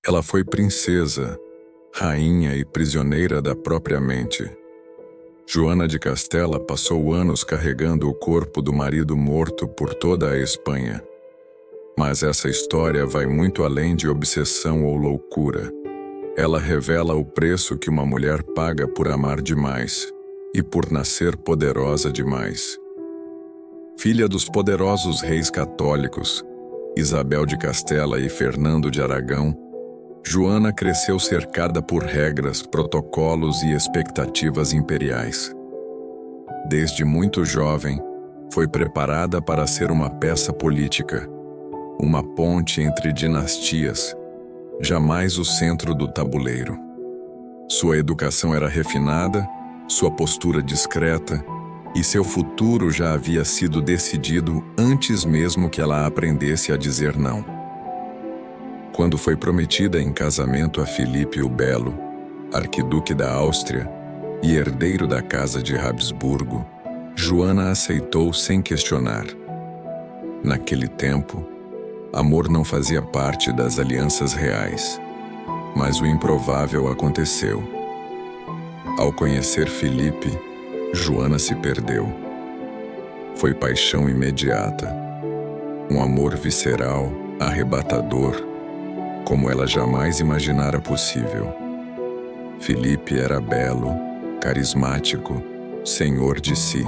Ela foi princesa, rainha e prisioneira da própria mente. Joana de Castela passou anos carregando o corpo do marido morto por toda a Espanha. Mas essa história vai muito além de obsessão ou loucura. Ela revela o preço que uma mulher paga por amar demais e por nascer poderosa demais. Filha dos poderosos reis católicos, Isabel de Castela e Fernando de Aragão, Joana cresceu cercada por regras, protocolos e expectativas imperiais. Desde muito jovem, foi preparada para ser uma peça política, uma ponte entre dinastias, jamais o centro do tabuleiro. Sua educação era refinada, sua postura discreta, e seu futuro já havia sido decidido antes mesmo que ela aprendesse a dizer não. Quando foi prometida em casamento a Filipe o Belo, arquiduque da Áustria e herdeiro da Casa de Habsburgo, Joana aceitou sem questionar. Naquele tempo, amor não fazia parte das alianças reais, mas o improvável aconteceu. Ao conhecer Filipe, Joana se perdeu. Foi paixão imediata, um amor visceral, arrebatador, como ela jamais imaginara possível. Filipe era belo, carismático, senhor de si.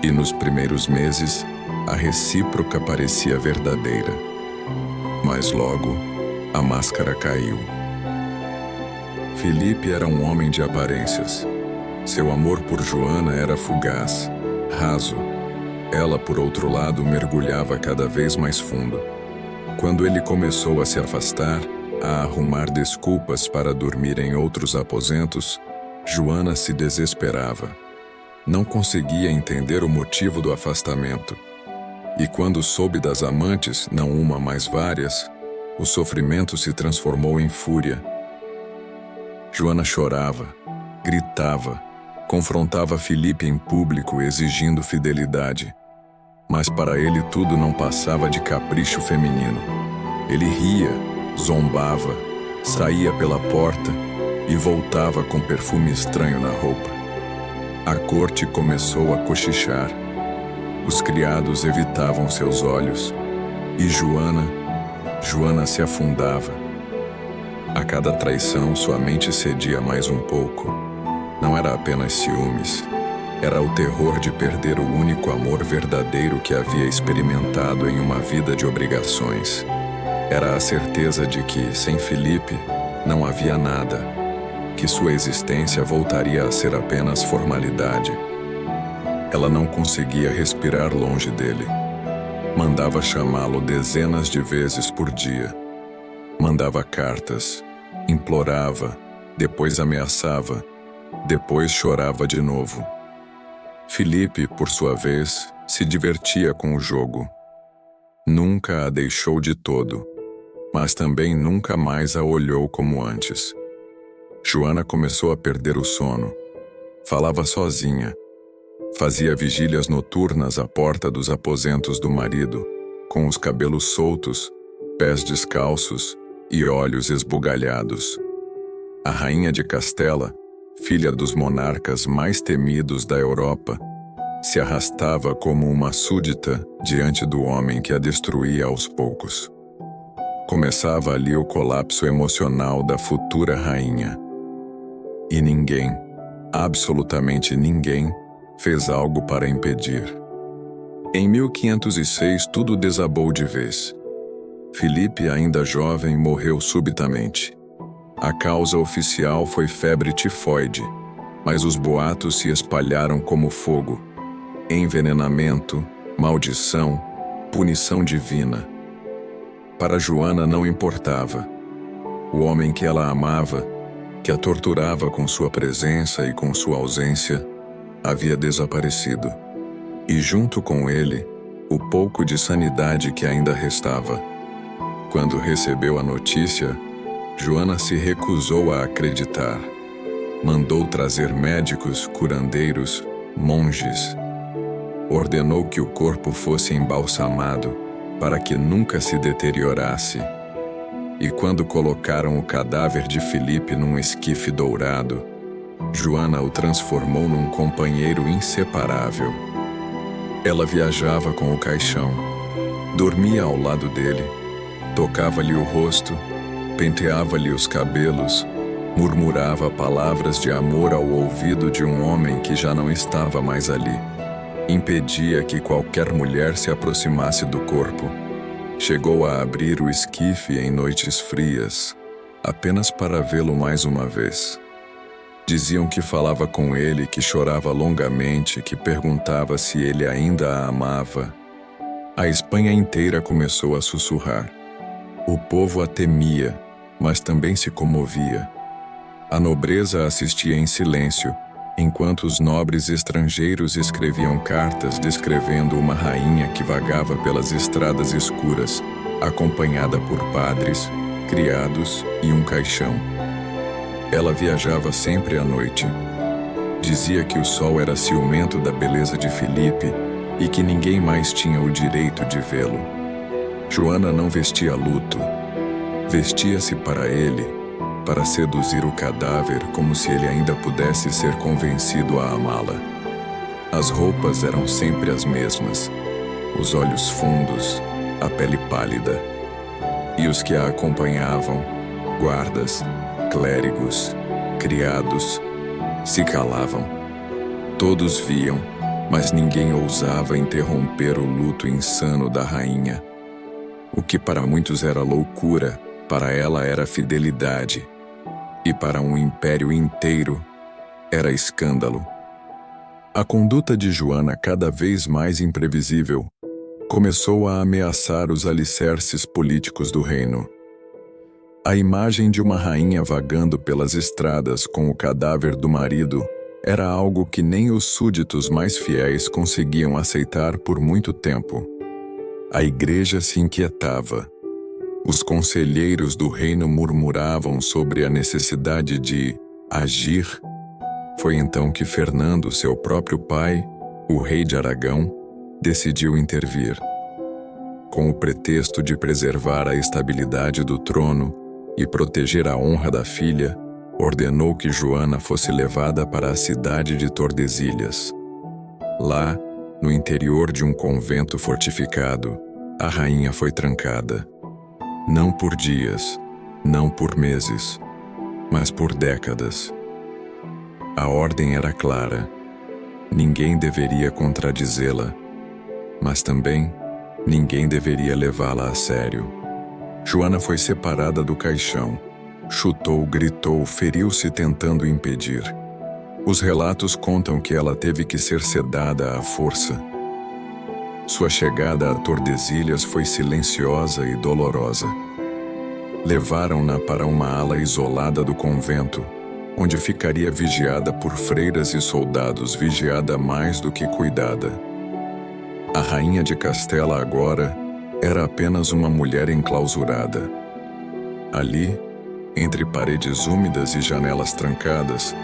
E nos primeiros meses, a recíproca parecia verdadeira. Mas logo, a máscara caiu. Filipe era um homem de aparências. Seu amor por Joana era fugaz, raso. Ela, por outro lado, mergulhava cada vez mais fundo. Quando ele começou a se afastar, a arrumar desculpas para dormir em outros aposentos, Joana se desesperava. Não conseguia entender o motivo do afastamento. E quando soube das amantes, não uma, mas várias, o sofrimento se transformou em fúria. Joana chorava, gritava, confrontava Filipe em público exigindo fidelidade. Mas para ele tudo não passava de capricho feminino. Ele ria, zombava, saía pela porta e voltava com perfume estranho na roupa. A corte começou a cochichar. Os criados evitavam seus olhos. E Joana se afundava. A cada traição, sua mente cedia mais um pouco. Não era apenas ciúmes. Era o terror de perder o único amor verdadeiro que havia experimentado em uma vida de obrigações. Era a certeza de que, sem Filipe, não havia nada, que sua existência voltaria a ser apenas formalidade. Ela não conseguia respirar longe dele. Mandava chamá-lo dezenas de vezes por dia. Mandava cartas, implorava, depois ameaçava, depois chorava de novo. Filipe, por sua vez, se divertia com o jogo. Nunca a deixou de todo, mas também nunca mais a olhou como antes. Joana começou a perder o sono. Falava sozinha. Fazia vigílias noturnas à porta dos aposentos do marido, com os cabelos soltos, pés descalços e olhos esbugalhados. A rainha de Castela, filha dos monarcas mais temidos da Europa, se arrastava como uma súdita diante do homem que a destruía aos poucos. Começava ali o colapso emocional da futura rainha. E ninguém, absolutamente ninguém, fez algo para impedir. Em 1506 tudo desabou de vez. Filipe, ainda jovem, morreu subitamente. A causa oficial foi febre tifoide, mas os boatos se espalharam como fogo. Envenenamento, maldição, punição divina. Para Joana não importava. O homem que ela amava, que a torturava com sua presença e com sua ausência, havia desaparecido. E junto com ele, o pouco de sanidade que ainda restava. Quando recebeu a notícia, Joana se recusou a acreditar. Mandou trazer médicos, curandeiros, monges. Ordenou que o corpo fosse embalsamado para que nunca se deteriorasse. E quando colocaram o cadáver de Filipe num esquife dourado, Joana o transformou num companheiro inseparável. Ela viajava com o caixão, dormia ao lado dele, tocava-lhe o rosto, penteava-lhe os cabelos, murmurava palavras de amor ao ouvido de um homem que já não estava mais ali. Impedia que qualquer mulher se aproximasse do corpo. Chegou a abrir o esquife em noites frias, apenas para vê-lo mais uma vez. Diziam que falava com ele, que chorava longamente, que perguntava se ele ainda a amava. A Espanha inteira começou a sussurrar. O povo a temia, mas também se comovia. A nobreza assistia em silêncio, enquanto os nobres estrangeiros escreviam cartas descrevendo uma rainha que vagava pelas estradas escuras, acompanhada por padres, criados e um caixão. Ela viajava sempre à noite. Dizia que o sol era ciumento da beleza de Filipe e que ninguém mais tinha o direito de vê-lo. Joana não vestia luto. Vestia-se para ele, para seduzir o cadáver como se ele ainda pudesse ser convencido a amá-la. As roupas eram sempre as mesmas, os olhos fundos, a pele pálida. E os que a acompanhavam, guardas, clérigos, criados, se calavam. Todos viam, mas ninguém ousava interromper o luto insano da rainha. O que para muitos era loucura, para ela era fidelidade. E para um império inteiro, era escândalo. A conduta de Joana, cada vez mais imprevisível, começou a ameaçar os alicerces políticos do reino. A imagem de uma rainha vagando pelas estradas com o cadáver do marido era algo que nem os súditos mais fiéis conseguiam aceitar por muito tempo. A igreja se inquietava. Os conselheiros do reino murmuravam sobre a necessidade de agir. Foi então que Fernando, seu próprio pai, o rei de Aragão, decidiu intervir. Com o pretexto de preservar a estabilidade do trono e proteger a honra da filha, ordenou que Joana fosse levada para a cidade de Tordesilhas. Lá, no interior de um convento fortificado, a rainha foi trancada. Não por dias, não por meses, mas por décadas. A ordem era clara. Ninguém deveria contradizê-la, mas também ninguém deveria levá-la a sério. Joana foi separada do caixão. Chutou, gritou, feriu-se tentando impedir. Os relatos contam que ela teve que ser sedada à força. Sua chegada a Tordesilhas foi silenciosa e dolorosa. Levaram-na para uma ala isolada do convento, onde ficaria vigiada por freiras e soldados, vigiada mais do que cuidada. A rainha de Castela agora era apenas uma mulher enclausurada. Ali, entre paredes úmidas e janelas trancadas,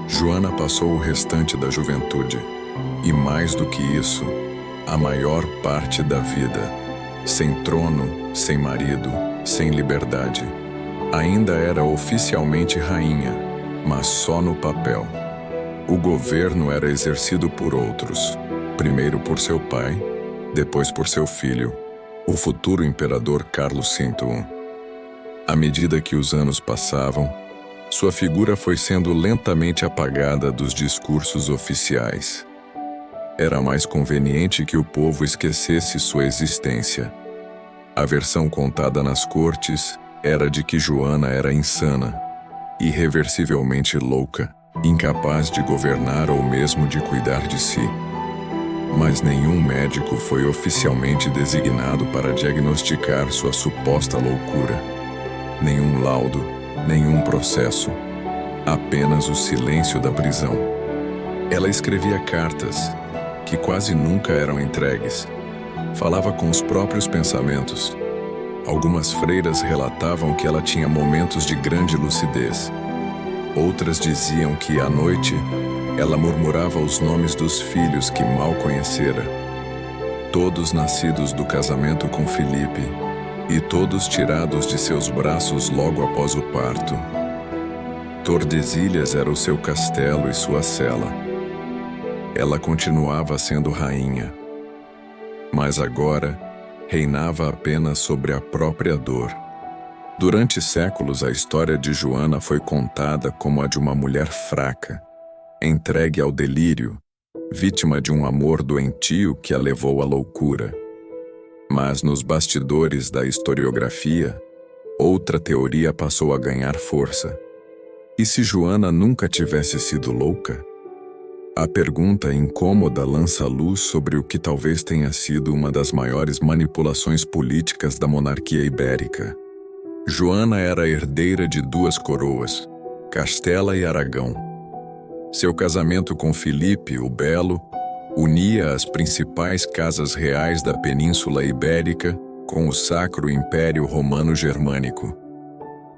Joana passou o restante da juventude, e mais do que isso, a maior parte da vida, sem trono, sem marido, sem liberdade. Ainda era oficialmente rainha, mas só no papel. O governo era exercido por outros, primeiro por seu pai, depois por seu filho, o futuro imperador Carlos V. À medida que os anos passavam, sua figura foi sendo lentamente apagada dos discursos oficiais. Era mais conveniente que o povo esquecesse sua existência. A versão contada nas cortes era de que Joana era insana, irreversivelmente louca, incapaz de governar ou mesmo de cuidar de si. Mas nenhum médico foi oficialmente designado para diagnosticar sua suposta loucura. Nenhum laudo, nenhum processo, apenas o silêncio da prisão. Ela escrevia cartas, que quase nunca eram entregues. Falava com os próprios pensamentos. Algumas freiras relatavam que ela tinha momentos de grande lucidez. Outras diziam que, à noite, ela murmurava os nomes dos filhos que mal conhecera. Todos nascidos do casamento com Filipe, e todos tirados de seus braços logo após o parto. Tordesilhas era o seu castelo e sua cela. Ela continuava sendo rainha, mas agora reinava apenas sobre a própria dor. Durante séculos, a história de Joana foi contada como a de uma mulher fraca, entregue ao delírio, vítima de um amor doentio que a levou à loucura. Mas nos bastidores da historiografia, outra teoria passou a ganhar força. E se Joana nunca tivesse sido louca? A pergunta incômoda lança luz sobre o que talvez tenha sido uma das maiores manipulações políticas da monarquia ibérica. Joana era herdeira de duas coroas, Castela e Aragão. Seu casamento com Filipe, o Belo, unia as principais casas reais da Península Ibérica com o Sacro Império Romano-Germânico.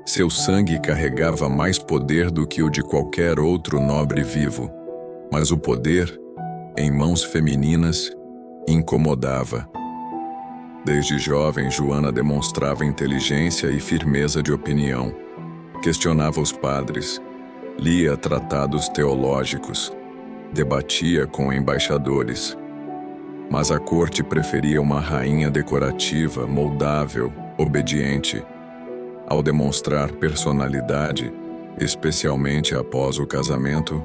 Seu sangue carregava mais poder do que o de qualquer outro nobre vivo, mas o poder, em mãos femininas, incomodava. Desde jovem, Joana demonstrava inteligência e firmeza de opinião. Questionava os padres, lia tratados teológicos, debatia com embaixadores. Mas a corte preferia uma rainha decorativa, moldável, obediente. Ao demonstrar personalidade, especialmente após o casamento,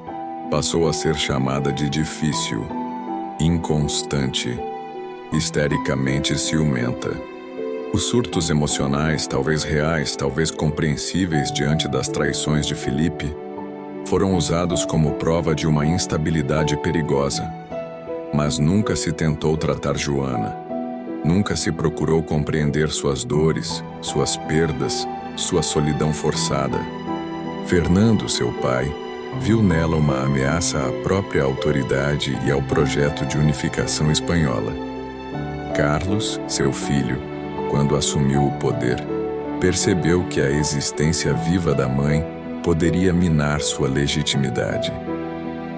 passou a ser chamada de difícil, inconstante, histericamente ciumenta. Os surtos emocionais, talvez reais, talvez compreensíveis diante das traições de Filipe, foram usados como prova de uma instabilidade perigosa. Mas nunca se tentou tratar Joana. Nunca se procurou compreender suas dores, suas perdas, sua solidão forçada. Fernando, seu pai, viu nela uma ameaça à própria autoridade e ao projeto de unificação espanhola. Carlos, seu filho, quando assumiu o poder, percebeu que a existência viva da mãe poderia minar sua legitimidade.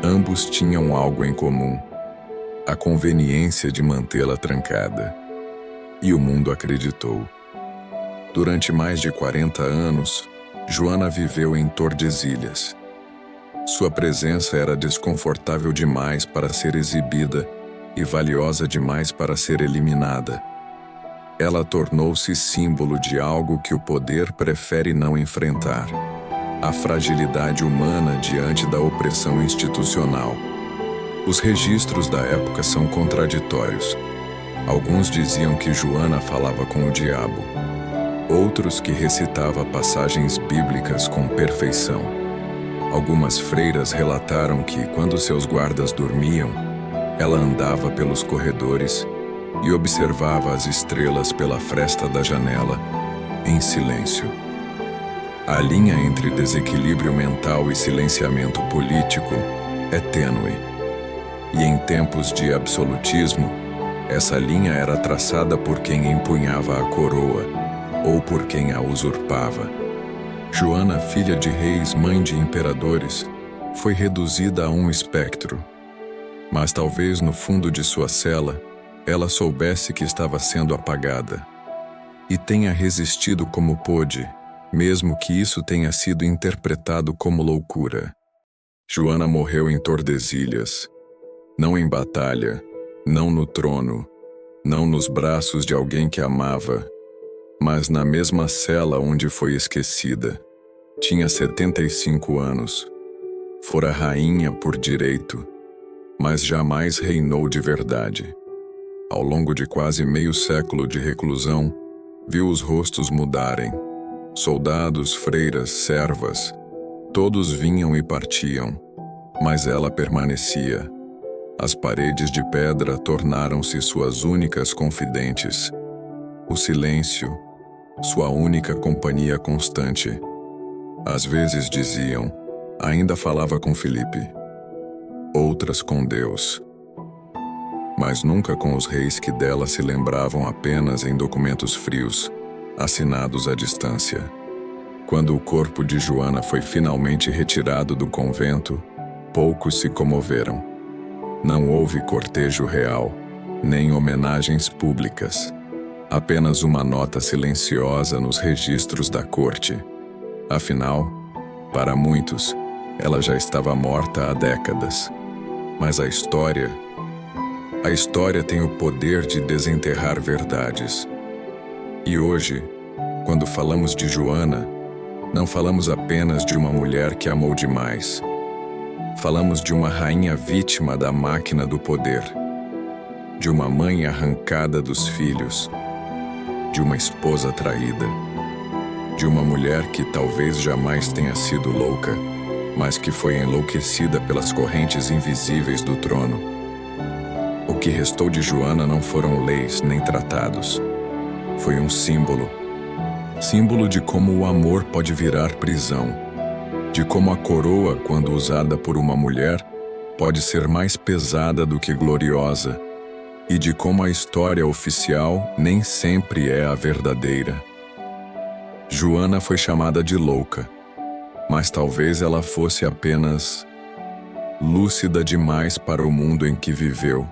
Ambos tinham algo em comum: a conveniência de mantê-la trancada. E o mundo acreditou. Durante mais de 40 anos, Joana viveu em Tordesilhas. Sua presença era desconfortável demais para ser exibida e valiosa demais para ser eliminada. Ela tornou-se símbolo de algo que o poder prefere não enfrentar: a fragilidade humana diante da opressão institucional. Os registros da época são contraditórios. Alguns diziam que Joana falava com o diabo, outros que recitava passagens bíblicas com perfeição. Algumas freiras relataram que, quando seus guardas dormiam, ela andava pelos corredores e observava as estrelas pela fresta da janela, em silêncio. A linha entre desequilíbrio mental e silenciamento político é tênue. E em tempos de absolutismo, essa linha era traçada por quem empunhava a coroa ou por quem a usurpava. Joana, filha de reis, mãe de imperadores, foi reduzida a um espectro. Mas talvez no fundo de sua cela, ela soubesse que estava sendo apagada. E tenha resistido como pôde, mesmo que isso tenha sido interpretado como loucura. Joana morreu em Tordesilhas, não em batalha, não no trono, não nos braços de alguém que amava, mas na mesma cela onde foi esquecida. Tinha 75 anos. Fora rainha por direito, mas jamais reinou de verdade. Ao longo de quase meio século de reclusão, viu os rostos mudarem. Soldados, freiras, servas, todos vinham e partiam, mas ela permanecia. As paredes de pedra tornaram-se suas únicas confidentes. O silêncio, sua única companhia constante. Às vezes diziam, ainda falava com Filipe. Outras com Deus. Mas nunca com os reis que dela se lembravam apenas em documentos frios, assinados à distância. Quando o corpo de Joana foi finalmente retirado do convento, poucos se comoveram. Não houve cortejo real, nem homenagens públicas. apenas uma nota silenciosa nos registros da corte. Afinal, para muitos, ela já estava morta há décadas. Mas a história tem o poder de desenterrar verdades. E hoje, quando falamos de Joana, não falamos apenas de uma mulher que amou demais. Falamos de uma rainha vítima da máquina do poder, de uma mãe arrancada dos filhos, de uma esposa traída, de uma mulher que talvez jamais tenha sido louca, mas que foi enlouquecida pelas correntes invisíveis do trono. O que restou de Joana não foram leis nem tratados. Foi um símbolo. Símbolo de como o amor pode virar prisão, de como a coroa, quando usada por uma mulher, pode ser mais pesada do que gloriosa, e de como a história oficial nem sempre é a verdadeira. Joana foi chamada de louca, mas talvez ela fosse apenas lúcida demais para o mundo em que viveu.